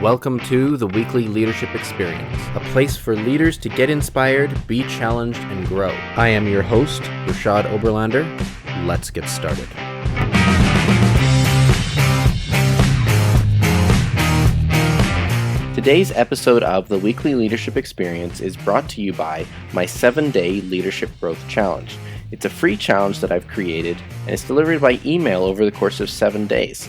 Welcome to the Weekly Leadership Experience, a place for leaders to get inspired, be challenged, and grow. I am your host, Reshad Oberlander. Let's get started. Today's episode of the Weekly Leadership Experience is brought to you by my 7-day Leadership Growth Challenge. It's a free challenge that I've created, and it's delivered by email over the course of 7 days.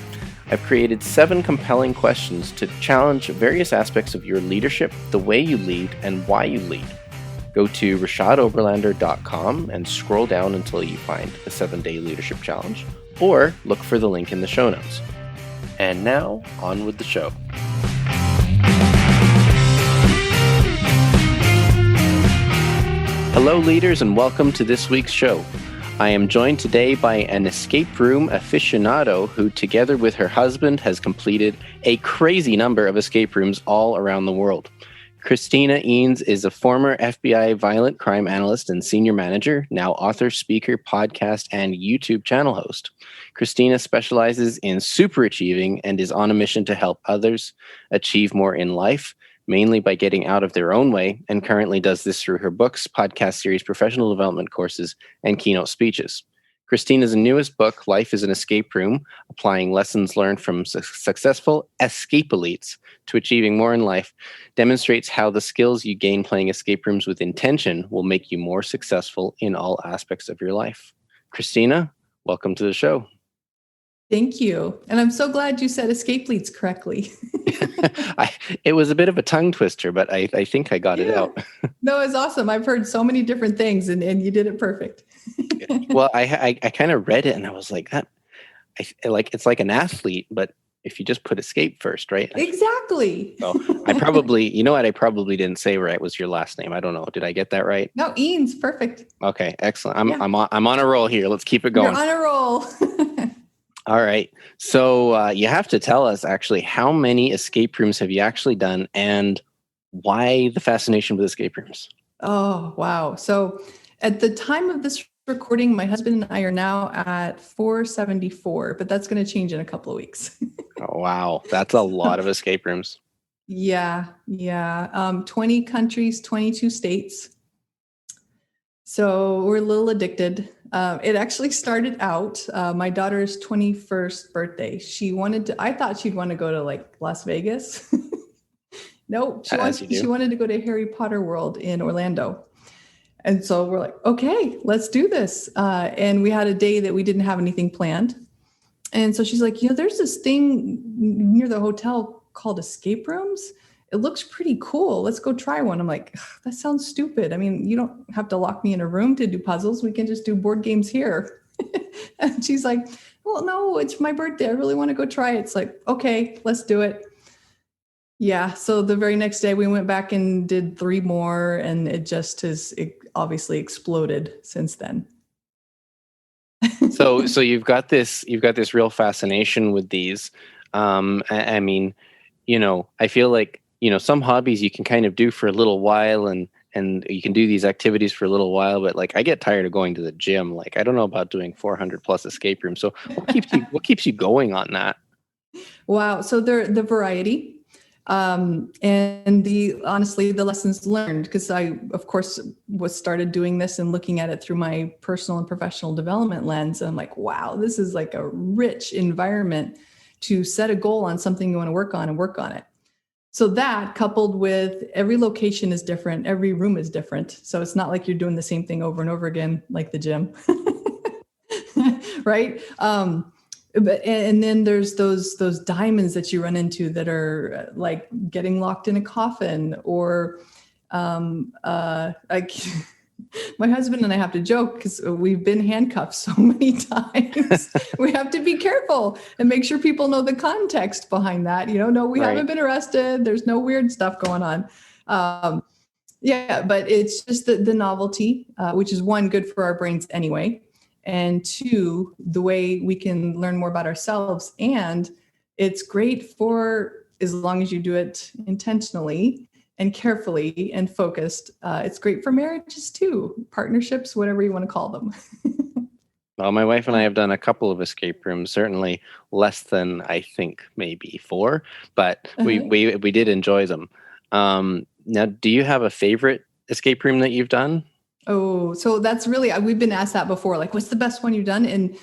I've created 7 compelling questions to challenge various aspects of your leadership, the way you lead, and why you lead. Go to reshadoberlander.com and scroll down until you find the 7-day leadership challenge, or look for the link in the show notes. And now, on with the show. Hello, leaders, and welcome to this week's show. I am joined today by an escape room aficionado who, together with her husband, has completed a crazy number of escape rooms all around the world. Christina Eanes is a former FBI violent crime analyst and senior manager, now author, speaker, podcast, and YouTube channel host. Christina specializes in superachieving and is on a mission to help others achieve more in life, mainly by getting out of their own way, and currently does this through her books, podcast series, professional development courses, and keynote speeches. Christina's newest book, Life is an Escape Room, applying lessons learned from successful escape elites to achieving more in life, demonstrates how the skills you gain playing escape rooms with intention will make you more successful in all aspects of your life. Christina, welcome to the show. Thank you. And I'm so glad you said escape leads correctly. It was a bit of a tongue twister, but I think I got it out. No, it's awesome. I've heard so many different things and you did it perfect. Well, I kind of read it and I was like, it's like an athlete, but if you just put escape first, right? Exactly. So I probably didn't say right was your last name. I don't know. Did I get that right? No, Eanes, perfect. Okay, excellent. I'm on a roll here. Let's keep it going. You're on a roll. All right. So you have to tell us actually how many escape rooms have you actually done and why the fascination with escape rooms? Oh, wow. So at the time of this recording, my husband and I are now at 474, but that's going to change in a couple of weeks. Oh, wow. That's a lot of escape rooms. Yeah. 20 countries, 22 states. So we're a little addicted. It actually started out, my daughter's 21st birthday. I thought she'd want to go to like Las Vegas. Nope. She wanted to go to Harry Potter World in Orlando. And so we're like, okay, let's do this. And we had a day that we didn't have anything planned. And so she's like, there's this thing near the hotel called escape rooms. It looks pretty cool. Let's go try one. I'm like, that sounds stupid. I mean, you don't have to lock me in a room to do puzzles. We can just do board games here. And she's like, well, no, it's my birthday. I really want to go try it. It's like, okay, let's do it. Yeah. So the very next day we went back and did 3 more, and it obviously exploded since then. So you've got this real fascination with these. I mean, I feel like, some hobbies you can kind of do for a little while and you can do these activities for a little while, but like I get tired of going to the gym. Like, I don't know about doing 400 plus escape rooms. So what keeps you going on that? Wow. So the variety, and honestly, the lessons learned, because I, of course, started doing this and looking at it through my personal and professional development lens. And I'm like, wow, this is like a rich environment to set a goal on something you want to work on and work on it. So that, coupled with every location is different, every room is different. So it's not like you're doing the same thing over and over again, like the gym, right? And then there's those diamonds that you run into that are like getting locked in a coffin, or like my husband and I have to joke because we've been handcuffed so many times. We have to be careful and make sure people know the context behind that. No, we haven't been arrested. There's no weird stuff going on. But it's just the novelty, which is 1, good for our brains anyway. And 2, the way we can learn more about ourselves. And it's great for, as long as you do it intentionally and carefully and focused, it's great for marriages too, partnerships, whatever you want to call them. Well, my wife and I have done a couple of escape rooms, certainly less than I think maybe 4, but we did enjoy them. Now, do you have a favorite escape room that you've done? Oh, so that's really, we've been asked that before, like, what's the best one you've done? And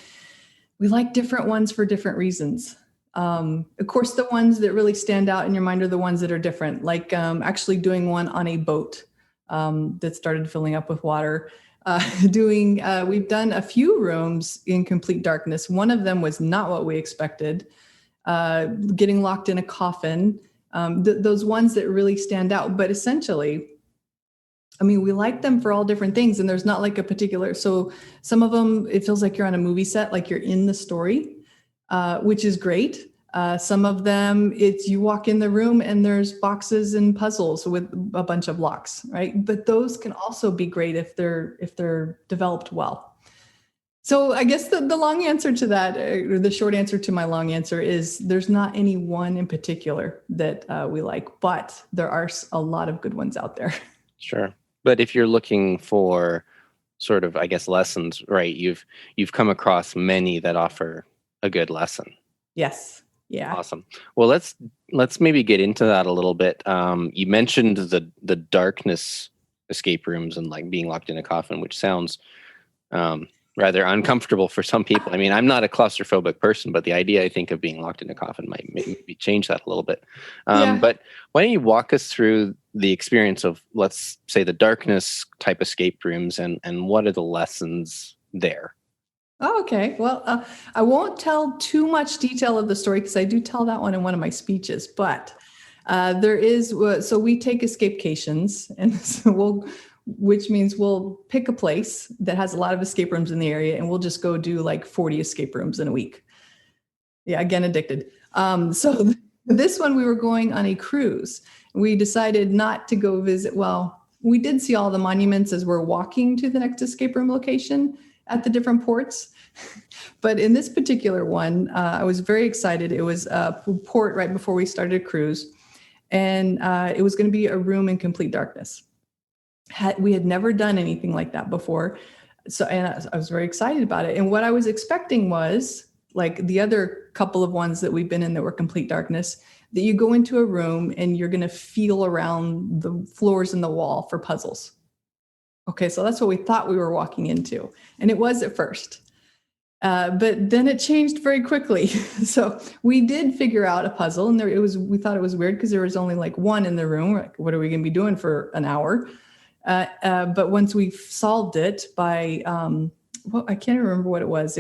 we like different ones for different reasons. Of course, the ones that really stand out in your mind are the ones that are different, like actually doing one on a boat that started filling up with water. We've done a few rooms in complete darkness. One of them was not what we expected. Getting locked in a coffin, those ones that really stand out. But essentially, I mean, we like them for all different things, and there's not like a particular. So some of them, it feels like you're on a movie set, like you're in the story, which is great. Some of them, it's you walk in the room and there's boxes and puzzles with a bunch of locks, right? But those can also be great if they're developed well. So I guess the long answer to that, or the short answer to my long answer, is there's not any one in particular that we like, but there are a lot of good ones out there. Sure. But if you're looking for sort of, I guess, lessons, right? You've come across many that offer a good lesson. Yes. Yeah. Awesome. Well, let's maybe get into that a little bit. You mentioned the darkness escape rooms and like being locked in a coffin, which sounds rather uncomfortable for some people. I mean, I'm not a claustrophobic person, but the idea, I think, of being locked in a coffin might maybe change that a little bit. But why don't you walk us through the experience of, let's say, the darkness type escape rooms and what are the lessons there? Oh, okay. Well, I won't tell too much detail of the story because I do tell that one in one of my speeches, but there is, so we take escapecations, and so which means we'll pick a place that has a lot of escape rooms in the area, and we'll just go do like 40 escape rooms in a week. Yeah, again, addicted. So this one, we were going on a cruise. We decided not to go visit. Well, we did see all the monuments as we're walking to the next escape room location at the different ports. But in this particular one, I was very excited. It was a port right before we started a cruise, and it was going to be a room in complete darkness. We had never done anything like that before. So, and I was very excited about it. And what I was expecting was, like the other couple of ones that we've been in that were complete darkness, that you go into a room and you're going to feel around the floors and the wall for puzzles. Okay, so that's what we thought we were walking into. And it was at first. But then it changed very quickly. So we did figure out a puzzle, and we thought it was weird because there was only like one in the room. We're like, what are we going to be doing for an hour? But once we solved it by, I can't remember what it was.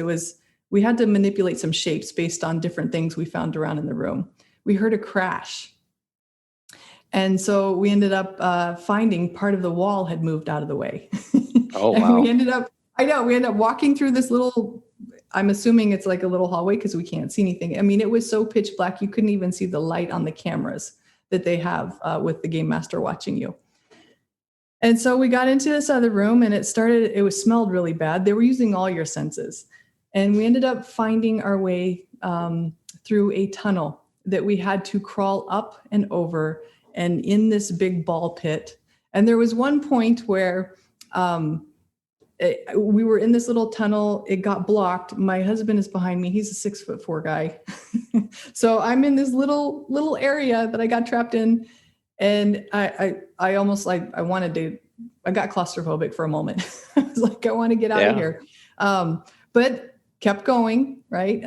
We had to manipulate some shapes based on different things we found around in the room. We heard a crash. And so we ended up finding part of the wall had moved out of the way. Oh, wow. We ended up walking through this little, I'm assuming it's like a little hallway because we can't see anything. I mean, it was so pitch black, you couldn't even see the light on the cameras that they have with the game master watching you. And so we got into this other room, and it smelled really bad. They were using all your senses. And we ended up finding our way through a tunnel that we had to crawl up and over, and in this big ball pit. And there was one point where we were in this little tunnel. It got blocked. My husband is behind me. He's a 6'4" guy. So I'm in this little area that I got trapped in. And I almost I got claustrophobic for a moment. I was like, I want to get out of here. But kept going, right?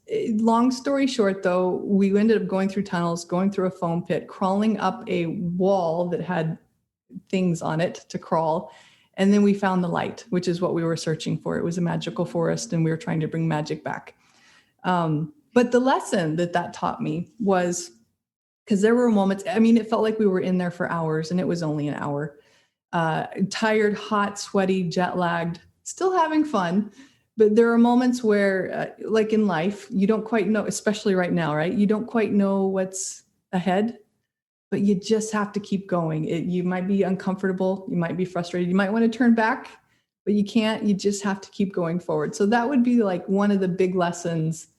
Long story short, though, we ended up going through tunnels, going through a foam pit, crawling up a wall that had things on it to crawl. And then we found the light, which is what we were searching for. It was a magical forest, and we were trying to bring magic back. But the lesson that taught me was, because there were moments, I mean, it felt like we were in there for hours, and it was only an hour. Tired, hot, sweaty, jet lagged, still having fun. But there are moments where, like in life, you don't quite know, especially right now, right? You don't quite know what's ahead, but you just have to keep going. You might be uncomfortable. You might be frustrated. You might want to turn back, but you can't. You just have to keep going forward. So that would be like one of the big lessons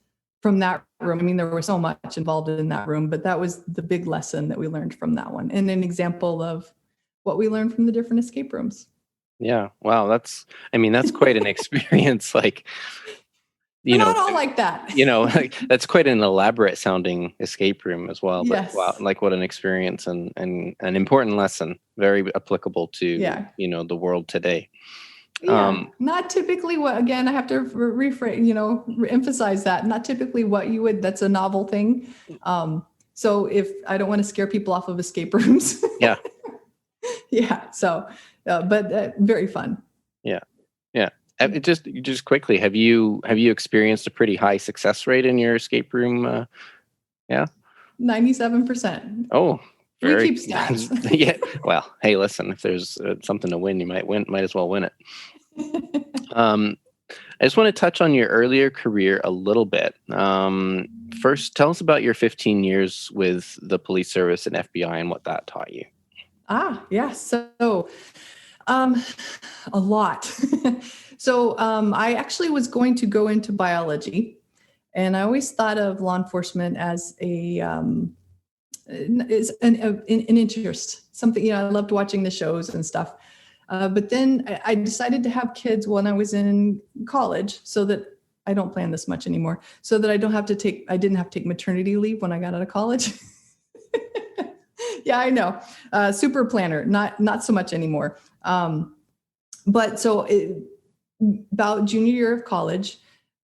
from that room. I mean, there was so much involved in that room, but that was the big lesson that we learned from that one, and an example of what we learned from the different escape rooms. Yeah. Wow. That's quite an experience. Like, They're not all like that. Like, that's quite an elaborate sounding escape room as well. But Yes. wow, like what an experience and an important lesson, very applicable to, the world today. Yeah, not typically what, again, I have to rephrase, emphasize that, not typically what you would, that's a novel thing. So if I don't want to scare people off of escape rooms. Yeah. Yeah. So, but very fun. Yeah. Yeah. Just quickly, have you experienced a pretty high success rate in your escape room? Yeah. 97%. Oh, we keep stats. Yeah. Well, hey, listen, if there's something to win, you might as well win it. I just want to touch on your earlier career a little bit. First, tell us about your 15 years with the police service and FBI and what that taught you. Yeah. So, a lot. So, I actually was going to go into biology, and I always thought of law enforcement as an interest, something, I loved watching the shows and stuff. But then I decided to have kids when I was in college, so that I don't plan this much anymore, so that I didn't have to take maternity leave when I got out of college. Yeah, I know. Super planner, not so much anymore. But so about junior year of college,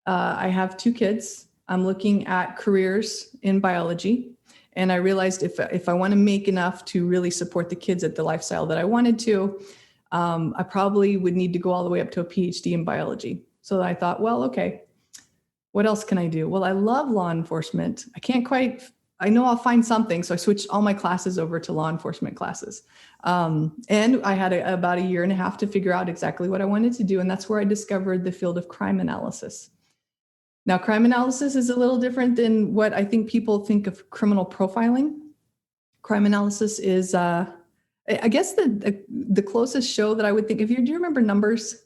I have 2 kids. I'm looking at careers in biology. And I realized if I want to make enough to really support the kids at the lifestyle that I wanted to, I probably would need to go all the way up to a PhD in biology. So I thought, well, okay, what else can I do? Well, I love law enforcement. I know I'll find something. So I switched all my classes over to law enforcement classes. And I had about a year and a half to figure out exactly what I wanted to do. And that's where I discovered the field of crime analysis. Now, crime analysis is a little different than what I think people think of criminal profiling. Crime analysis is, I guess, the closest show that I would think of. Do you remember Numbers?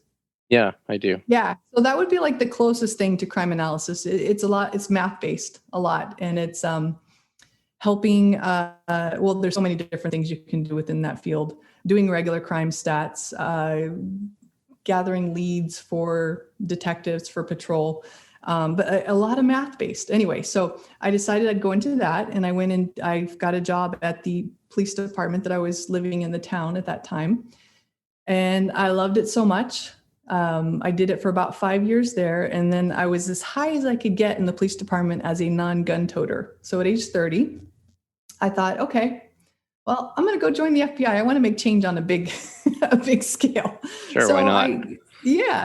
Yeah, I do. Yeah. So that would be like the closest thing to crime analysis. It's math-based a lot. And it's helping, there's so many different things you can do within that field, doing regular crime stats, gathering leads for detectives for patrol, but a lot of math-based. Anyway, so I decided I'd go into that, and I went and I got a job at the police department that I was living in the town at that time. And I loved it so much. I did it for about 5 years there. And then I was as high as I could get in the police department as a non-gun toter. So at age 30, I thought, okay, well, I'm going to go join the FBI. I want to make change on a big scale. Sure, why not?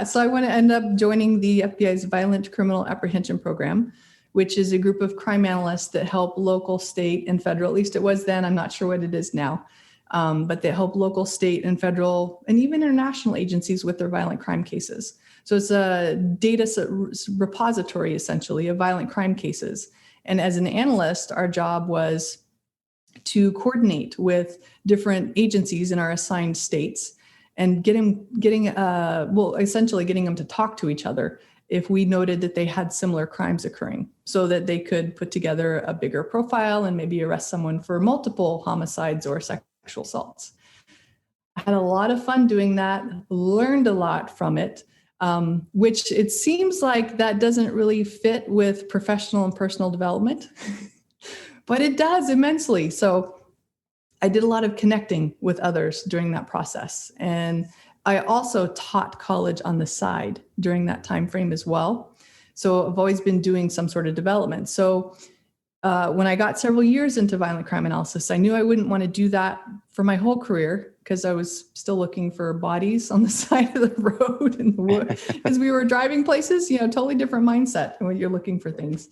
So I want to end up joining the FBI's Violent Criminal Apprehension Program, which is a group of crime analysts that help local, state, and federal, at least it was then, I'm not sure what it is now, but they help local, state, and federal, and even international agencies with their violent crime cases. So it's a data repository, essentially, of violent crime cases. And as an analyst, our job was to coordinate with different agencies in our assigned states and essentially getting them to talk to each other if we noted that they had similar crimes occurring, so that they could put together a bigger profile and maybe arrest someone for multiple homicides or sexual assaults. I had a lot of fun doing that, learned a lot from it, which it seems like that doesn't really fit with professional and personal development, but it does immensely. So I did a lot of connecting with others during that process. And I also taught college on the side during that time frame as well. So I've always been doing some sort of development. So when I got several years into violent crime analysis, I knew I wouldn't want to do that for my whole career, because I was still looking for bodies on the side of the road in the wood, because we were driving places, totally different mindset when you're looking for things.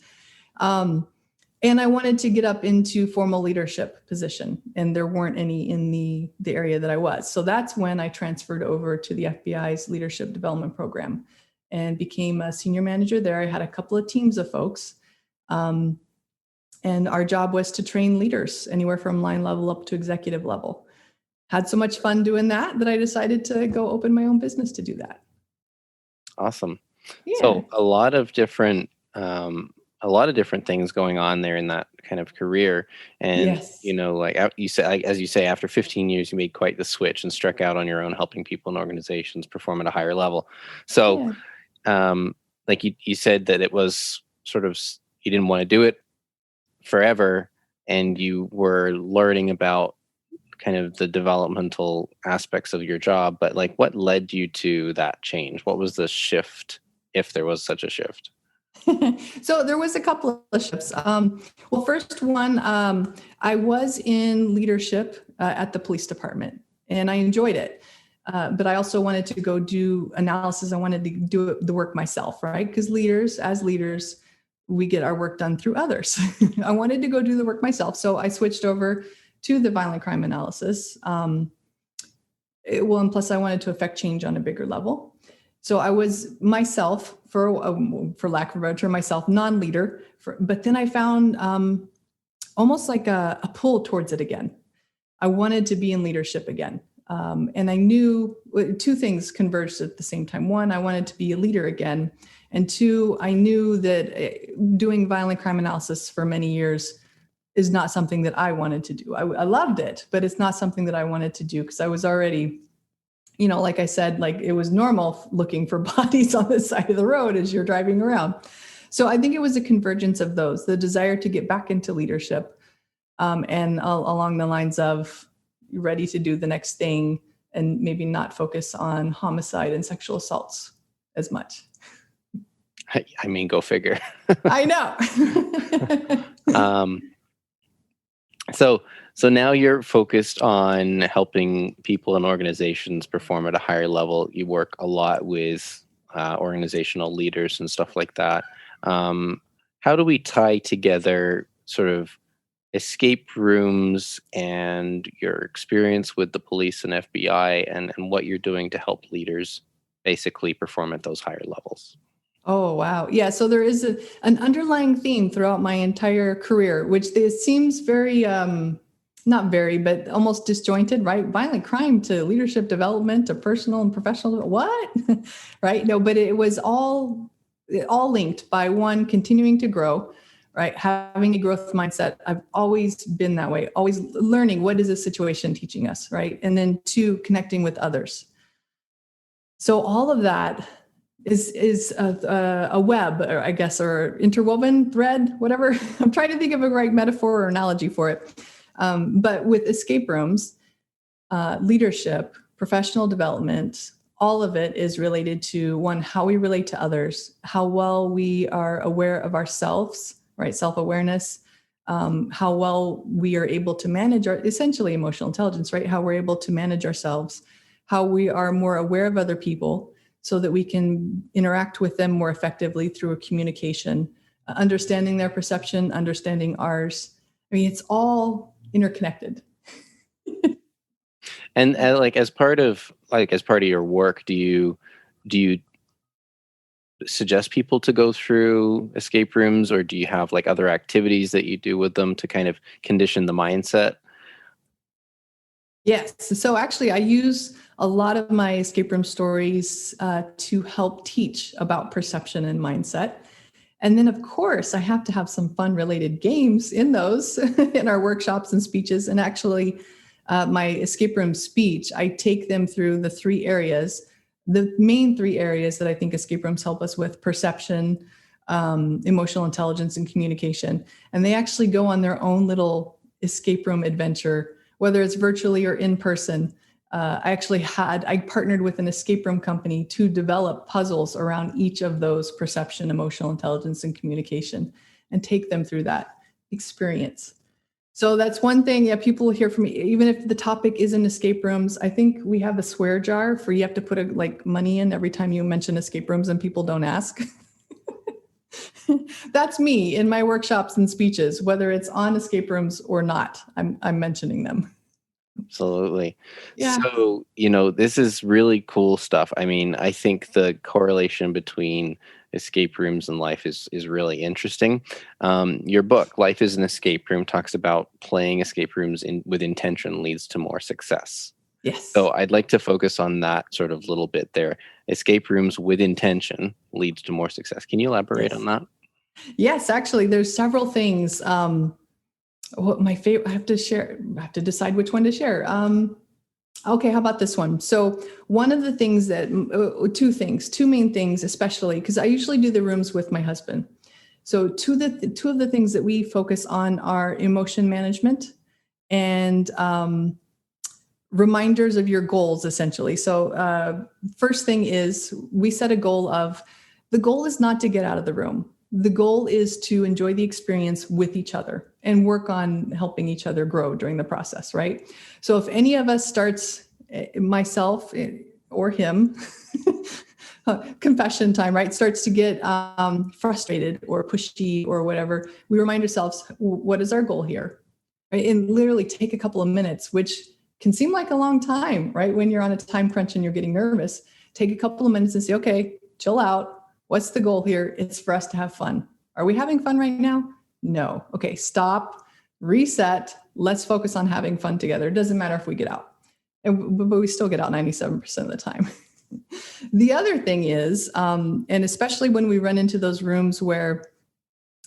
And I wanted to get up into formal leadership position, and there weren't any in the area that I was. So that's when I transferred over to the FBI's leadership development program and became a senior manager there. I had a couple of teams of folks. And our job was to train leaders anywhere from line level up to executive level. Had so much fun doing that I decided to go open my own business to do that. Awesome. Yeah. So a lot of different a lot of different things going on there in that kind of career. And, Yes. like you say, as you say, after 15 years, you made quite the switch and struck out on your own, helping people and organizations perform at a higher level. So, like you said that it was sort of, you didn't want to do it forever, and you were learning about kind of the developmental aspects of your job, but like what led you to that change? What was the shift, if there was such a shift? So there was a couple of shifts. Well, first one, I was in leadership at the police department, and I enjoyed it. But I also wanted to go do analysis. I wanted to do the work myself, right? Because as leaders, we get our work done through others. I wanted to go do the work myself. So I switched over to the violent crime analysis. And plus I wanted to affect change on a bigger level. So I was myself, for lack of a better term, myself, non-leader. But then I found almost like a pull towards it again. I wanted to be in leadership again. And I knew two things converged at the same time. One, I wanted to be a leader again. And two, I knew that doing violent crime analysis for many years is not something that I wanted to do. I loved it, but it's not something that I wanted to do because I was already, like I said, like it was normal looking for bodies on the side of the road as you're driving around. So I think it was a convergence of those, the desire to get back into leadership, and along the lines of ready to do the next thing and maybe not focus on homicide and sexual assaults as much. I mean, go figure. I know. So now you're focused on helping people and organizations perform at a higher level. You work a lot with organizational leaders and stuff like that. How do we tie together sort of escape rooms and your experience with the police and FBI and what you're doing to help leaders basically perform at those higher levels? Oh, wow. Yeah. So there is an underlying theme throughout my entire career, which seems very, not very, but almost disjointed, right? Violent crime to leadership development to personal and professional. What? Right? No, but it was all linked by one, continuing to grow, right? Having a growth mindset. I've always been that way, always learning what is a situation teaching us, right? And then two, connecting with others. So all of that is a web, or I guess, or interwoven thread, whatever. I'm trying to think of a right metaphor or analogy for it. But with escape rooms, leadership, professional development, all of it is related to one, how we relate to others, how well we are aware of ourselves, right? Self-awareness, how well we are able to manage our essentially emotional intelligence, right? How we're able to manage ourselves, how we are more aware of other people, so that we can interact with them more effectively through a communication, understanding their perception, understanding ours. I mean, it's all interconnected. And as part of your work, do you suggest people to go through escape rooms, or do you have like other activities that you do with them to kind of condition the mindset? Yes. So actually, I use a lot of my escape room stories to help teach about perception and mindset. And then, of course, I have to have some fun related games in those in our workshops and speeches. And actually, my escape room speech, I take them through the three areas, the main three areas that I think escape rooms help us with: perception, emotional intelligence, and communication. And they actually go on their own little escape room adventure, whether it's virtually or in person. I partnered with an escape room company to develop puzzles around each of those: perception, emotional intelligence, and communication, and take them through that experience. So that's one thing. Yeah, people will hear from me, even if the topic isn't escape rooms. I think we have a swear jar for you have to put money in every time you mention escape rooms, and people don't ask. That's me in my workshops and speeches, whether it's on escape rooms or not. I'm mentioning them. Absolutely. Yeah. So, this is really cool stuff. I mean, I think the correlation between escape rooms and life is really interesting. Your book, Life is an Escape Room, talks about playing escape rooms with intention leads to more success. Yes. So I'd like to focus on that sort of little bit there. Escape rooms with intention leads to more success. Can you elaborate on that? Yes, actually, there's several things. What my favorite, I have to share, I have to decide which one to share. Okay, how about this one? So one of the things that, two main things, especially because I usually do the rooms with my husband. So two of the things that we focus on are emotion management and reminders of your goals, essentially. So first thing is we set a goal of, the goal is not to get out of the room. The goal is to enjoy the experience with each other and work on helping each other grow during the process, right? So if any of us starts, myself or him, confession time, right, starts to get frustrated or pushy or whatever, we remind ourselves, what is our goal here? Right? And literally take a couple of minutes, which can seem like a long time, right? When you're on a time crunch and you're getting nervous, take a couple of minutes and say, okay, chill out. What's the goal here? It's for us to have fun. Are we having fun right now? No. Okay, stop, reset. Let's focus on having fun together. It doesn't matter if we get out. But we still get out 97% of the time. The other thing is, and especially when we run into those rooms where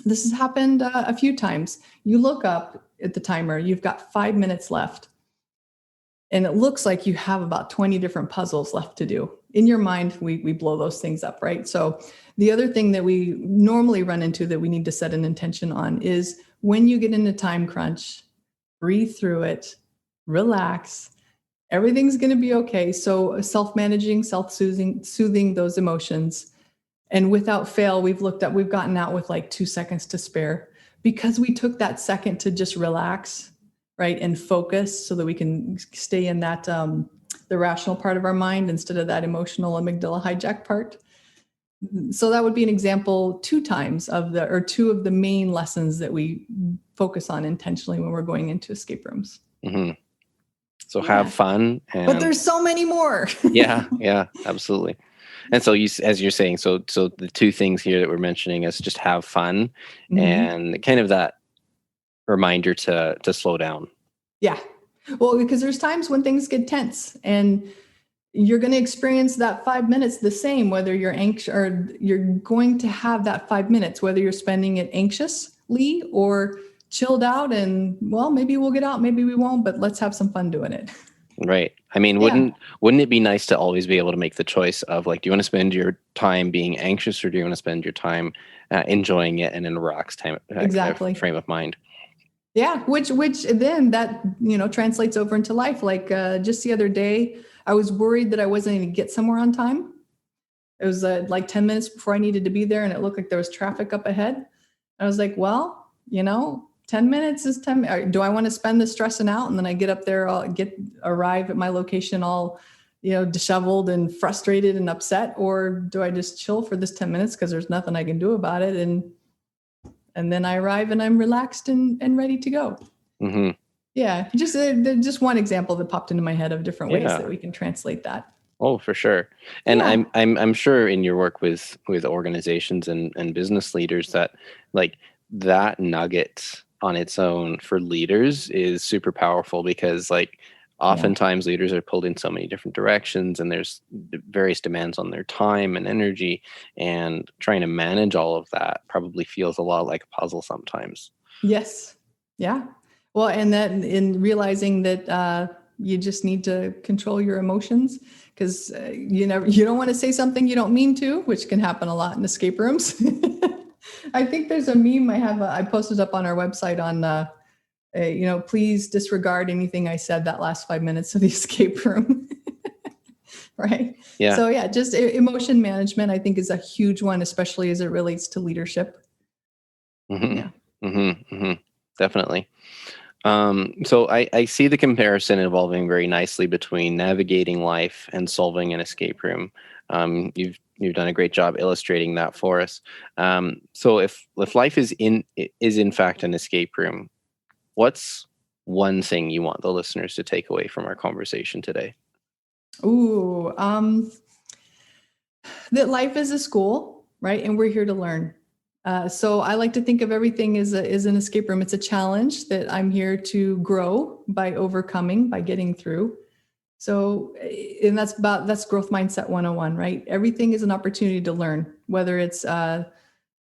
this has happened a few times, you look up at the timer, you've got 5 minutes left. And it looks like you have about 20 different puzzles left to do. In your mind, we blow those things up, right? So the other thing that we normally run into that we need to set an intention on is when you get in a time crunch, breathe through it, relax. Everything's going to be okay. So self-managing, soothing those emotions. And without fail, we've gotten out with like 2 seconds to spare because we took that second to just relax, right? And focus so that we can stay in that, the rational part of our mind instead of that emotional amygdala hijack part. So that would be an example, two of the main lessons that we focus on intentionally when we're going into escape rooms. Mm-hmm. So have fun. But there's so many more. Yeah, absolutely. And so as you're saying, so the two things here that we're mentioning is just have fun, mm-hmm. and kind of that reminder to slow down. Yeah. Well, because there's times when things get tense and you're going to experience that 5 minutes the same, whether you're anxious or you're going to have that 5 minutes, whether you're spending it anxiously or chilled out and, well, maybe we'll get out, maybe we won't, but let's have some fun doing it. Right. I mean, wouldn't it be nice to always be able to make the choice of like, do you want to spend your time being anxious or do you want to spend your time enjoying it and in a relaxed time, exactly. kind of frame of mind? Yeah. Which then that, translates over into life. Like just the other day, I was worried that I wasn't going to get somewhere on time. It was like 10 minutes before I needed to be there and it looked like there was traffic up ahead. I was like, well, 10 minutes is 10. Do I want to spend this stressing out? And then I get up there, arrive at my location all, disheveled and frustrated and upset, or do I just chill for this 10 minutes because there's nothing I can do about it? And then I arrive and I'm relaxed and ready to go. Mm-hmm. Yeah. Just one example that popped into my head of different ways that we can translate that. Oh, for sure. And I'm sure in your work with organizations and business leaders that like that nugget on its own for leaders is super powerful because like oftentimes leaders are pulled in so many different directions and there's various demands on their time and energy, and trying to manage all of that probably feels a lot like a puzzle sometimes. Yes. Yeah. Well, and that in realizing that you just need to control your emotions because you don't want to say something you don't mean to, which can happen a lot in escape rooms. I think there's a meme I posted up on our website on, please disregard anything I said that last 5 minutes of the escape room. Right. Yeah. So just emotion management, I think, is a huge one, especially as it relates to leadership. Mm-hmm. Yeah. Mm-hmm. Mm-hmm. Definitely. So I see the comparison evolving very nicely between navigating life and solving an escape room. You've done a great job illustrating that for us. So if life is in fact an escape room, what's one thing you want the listeners to take away from our conversation today? Ooh, that life is a school, right? And we're here to learn. So I like to think of everything as an escape room. It's a challenge that I'm here to grow by overcoming, by getting through. So, and that's growth mindset 101, right? Everything is an opportunity to learn, whether it's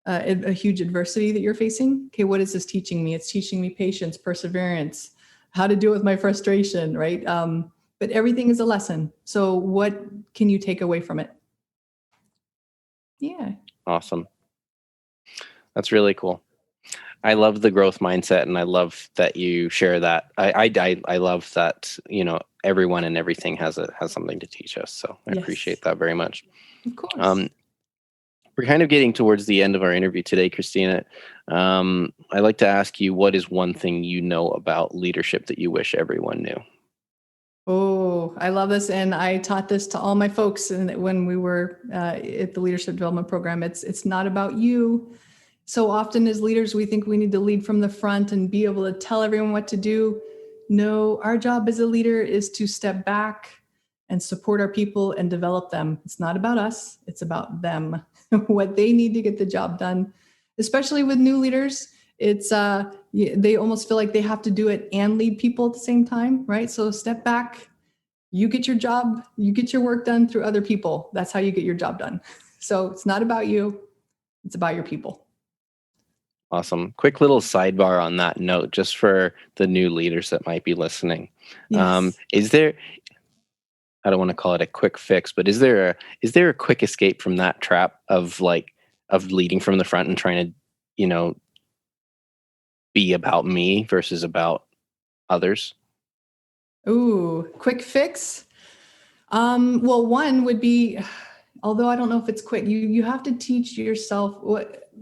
a huge adversity that you're facing. Okay, what is this teaching me? It's teaching me patience, perseverance, how to deal with my frustration, right? But everything is a lesson. So what can you take away from it? Yeah. Awesome. That's really cool. I love the growth mindset, and I love that you share that. I love that, everyone and everything has something to teach us. So I appreciate that very much. Of course. We're kind of getting towards the end of our interview today, Christina. I'd like to ask you, what is one thing you know about leadership that you wish everyone knew? Oh, I love this. And I taught this to all my folks when we were at the leadership development program. It's not about you. So often as leaders, we think we need to lead from the front and be able to tell everyone what to do. No, our job as a leader is to step back and support our people and develop them. It's not about us. It's about them, what they need to get the job done. Especially with new leaders, it's they almost feel like they have to do it and lead people at the same time, right? So step back, you get your job, you get your work done through other people. That's how you get your job done. So it's not about you, it's about your people. Awesome. Quick little sidebar on that note, just for the new leaders that might be listening. Yes. Is there, I don't want to call it a quick fix, but is there a quick escape from that trap of leading from the front and trying to, be about me versus about others? Ooh, quick fix. Well, one would be, although I don't know if it's quick, you have to teach yourself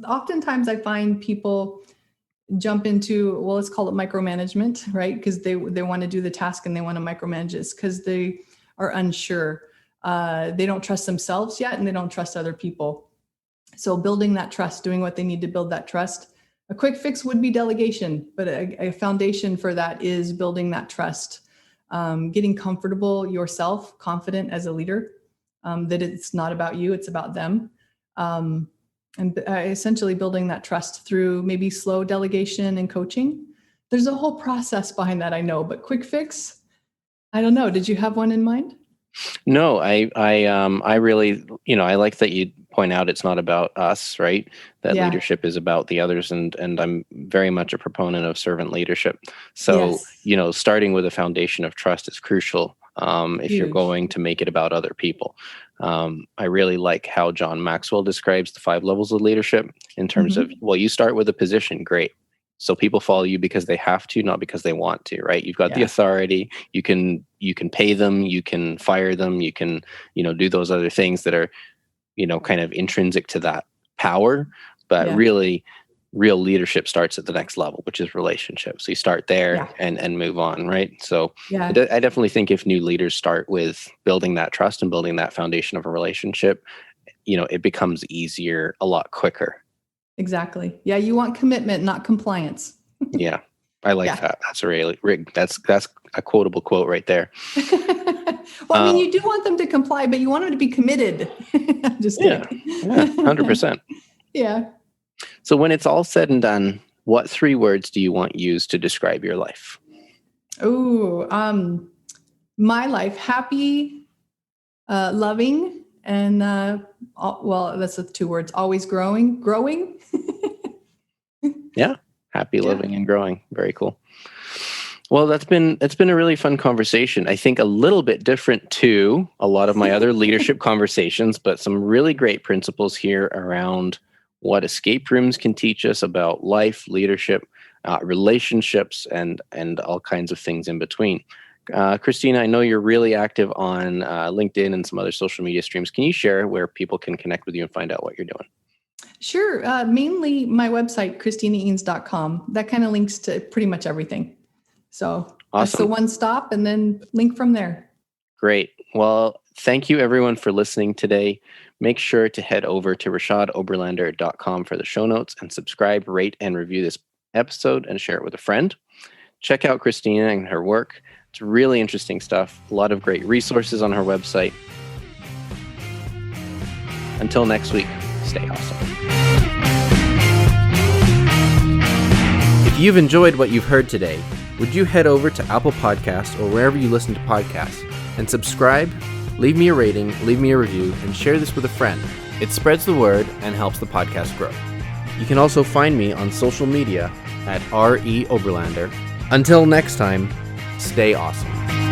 oftentimes I find people jump into, well, let's call it micromanagement, right? Because they want to do the task and they want to micromanage this because they are unsure. They don't trust themselves yet and they don't trust other people. So building that trust, doing what they need to build that trust. A quick fix would be delegation, but a foundation for that is building that trust, getting comfortable yourself, confident as a leader, that it's not about you, it's about them. And essentially building that trust through maybe slow delegation and coaching. There's a whole process behind that, I know, but quick fix, I don't know. Did you have one in mind? No, I really, I like that you point out it's not about us, right? That leadership is about the others, and I'm very much a proponent of servant leadership. So, starting with a foundation of trust is crucial if you're going to make it about other people. I really like how John Maxwell describes the 5 levels of leadership in terms of, well, you start with a position, great. So people follow you because they have to, not because they want to, right? You've got the authority. You can pay them, you can fire them, you can, do those other things that are, kind of intrinsic to that power. But really, real leadership starts at the next level, which is relationships. So you start there and move on, right? So I definitely think if new leaders start with building that trust and building that foundation of a relationship, it becomes easier a lot quicker. Exactly. Yeah, you want commitment, not compliance. Yeah, I like that. That's really that's a quotable quote right there. Well, I mean, you do want them to comply, but you want them to be committed. I'm just kidding. Yeah, 100%. Yeah. So when it's all said and done, what 3 words do you want used to describe your life? Oh, my life: happy, loving, and well, that's the 2 words. Always growing. Yeah, happy, loving, and growing. Very cool. Well, it's been a really fun conversation. I think a little bit different to a lot of my other leadership conversations, but some really great principles here around what escape rooms can teach us about life, leadership, relationships, and all kinds of things in between. Christina, I know you're really active on LinkedIn and some other social media streams. Can you share where people can connect with you and find out what you're doing? Sure. Mainly my website, ChristinaEanes.com. That kind of links to pretty much everything. So That's the one stop and then link from there. Great. Well, thank you everyone for listening today. Make sure to head over to ReshadOberlander.com for the show notes and subscribe, rate, and review this episode and share it with a friend. Check out Christina and her work. It's really interesting stuff. A lot of great resources on her website. Until next week, stay awesome. If you've enjoyed what you've heard today, would you head over to Apple Podcasts or wherever you listen to podcasts and subscribe, leave me a rating, leave me a review, and share this with a friend. It spreads the word and helps the podcast grow. You can also find me on social media at RE Oberlander. Until next time, stay awesome.